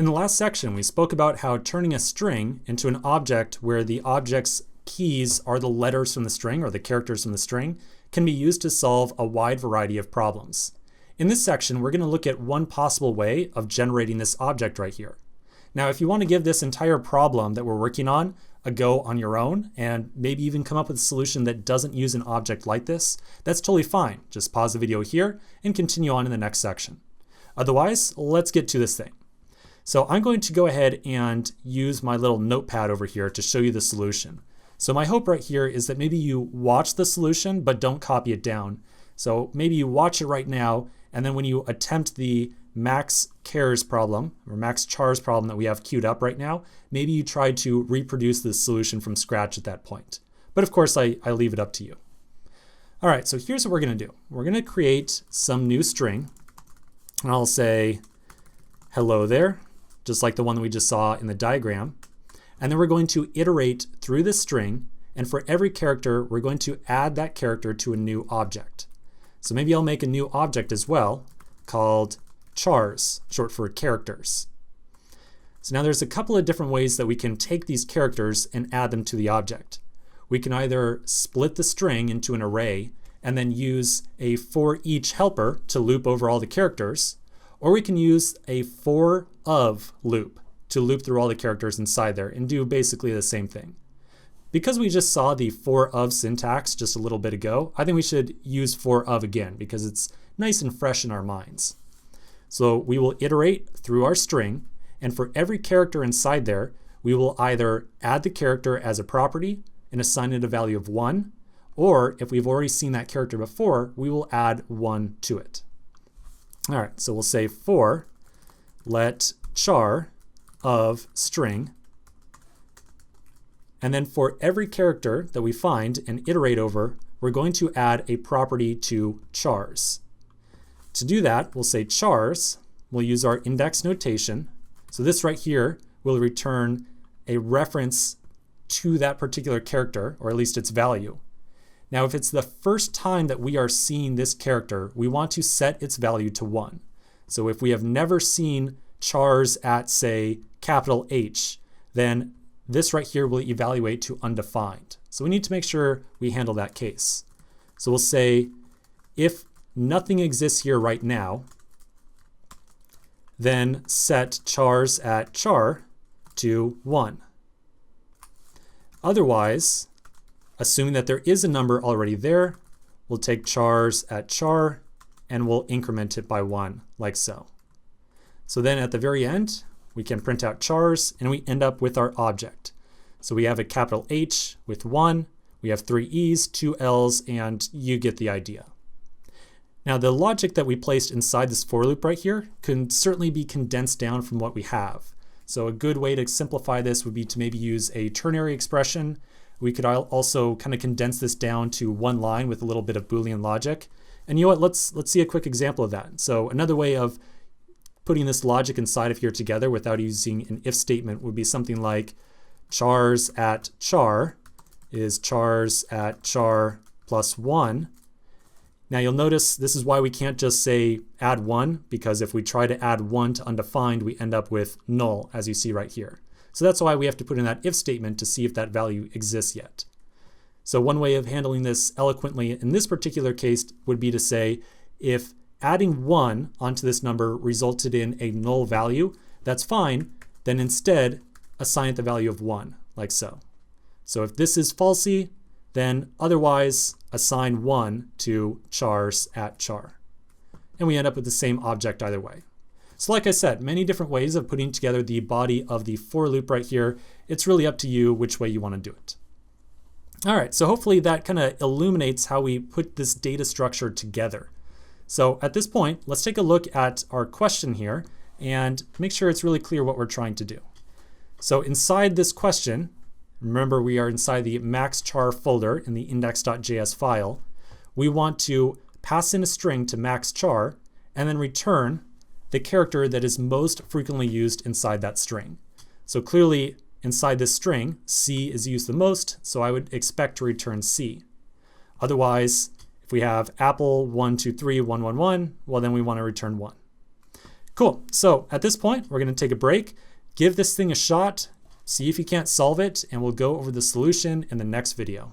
In the last section, we spoke about how turning a string into an object where the object's keys are the letters from the string or the characters from the string can be used to solve a wide variety of problems. In this section, we're going to look at one possible way of generating this object right here. Now, if you want to give this entire problem that we're working on a go on your own and maybe even come up with a solution that doesn't use an object like this, that's totally fine. Just pause the video here and continue on in the next section. Otherwise, let's get to this thing. So I'm going to go ahead and use my little notepad over here to show you the solution. So my hope right here is that maybe you watch the solution but don't copy it down. So maybe you watch it right now, and then when you attempt the MaxChars problem or MaxChars problem that we have queued up right now, maybe you try to reproduce the solution from scratch at that point. But of course, I leave it up to you. All right, so here's what we're going to do. We're going to create some new string, and I'll say hello there, just like the one that we just saw in the diagram. And then we're going to iterate through this string, and for every character, we're going to add that character to a new object. So maybe I'll make a new object as well called Chars, short for characters. So now there's a couple of different ways that we can take these characters and add them to the object. We can either split the string into an array and then use a for each helper to loop over all the characters, or we can use a for of loop to loop through all the characters inside there and do basically the same thing. Because we just saw the for of syntax just a little bit ago, I think we should use for of again because it's nice and fresh in our minds. So we will iterate through our string, and for every character inside there, we will either add the character as a property and assign it a value of 1, or if we've already seen that character before, we will add 1 to it. All right, so we'll say for let char of string, and then for every character that we find and iterate over, we're going to add a property to chars. To do that, we'll say chars, we'll use our index notation. So this right here will return a reference to that particular character, or at least its value. Now, if it's the first time that we are seeing this character, we want to set its value to 1. So if we have never seen chars at, say, capital H, then this right here will evaluate to undefined. So we need to make sure we handle that case. So we'll say if nothing exists here right now, then set chars at char to 1. Otherwise, assuming that there is a number already there, we'll take chars at char and we'll increment it by 1, like so. So then at the very end, we can print out chars and we end up with our object. So we have a capital H with 1, we have 3 E's, 2 L's, and you get the idea. Now the logic that we placed inside this for loop right here can certainly be condensed down from what we have. So a good way to simplify this would be to maybe use a ternary expression. We could also kind of condense this down to one line with a little bit of Boolean logic. And you know what, let's see a quick example of that. So another way of putting this logic inside of here together without using an if statement would be something like chars at char is chars at char plus 1. Now you'll notice this is why we can't just say add 1, because if we try to add 1 to undefined, we end up with null, as you see right here. So that's why we have to put in that if statement to see if that value exists yet. So one way of handling this eloquently in this particular case would be to say if adding 1 onto this number resulted in a null value, that's fine, then instead assign it the value of 1, like so. So if this is falsy, then otherwise assign 1 to chars at char. And we end up with the same object either way. So like I said, many different ways of putting together the body of the for loop right here. It's really up to you which way you want to do it. All right, so hopefully that kind of illuminates how we put this data structure together. So at this point, let's take a look at our question here and make sure it's really clear what we're trying to do. So inside this question, remember we are inside the MaxChar folder in the index.js file. We want to pass in a string to MaxChar and then return the character that is most frequently used inside that string. So clearly inside this string, C is used the most, so I would expect to return C. Otherwise, if we have apple 123 111, well then we want to return 1. Cool. So at this point, we're going to take a break, give this thing a shot, see if you can't solve it, and we'll go over the solution in the next video.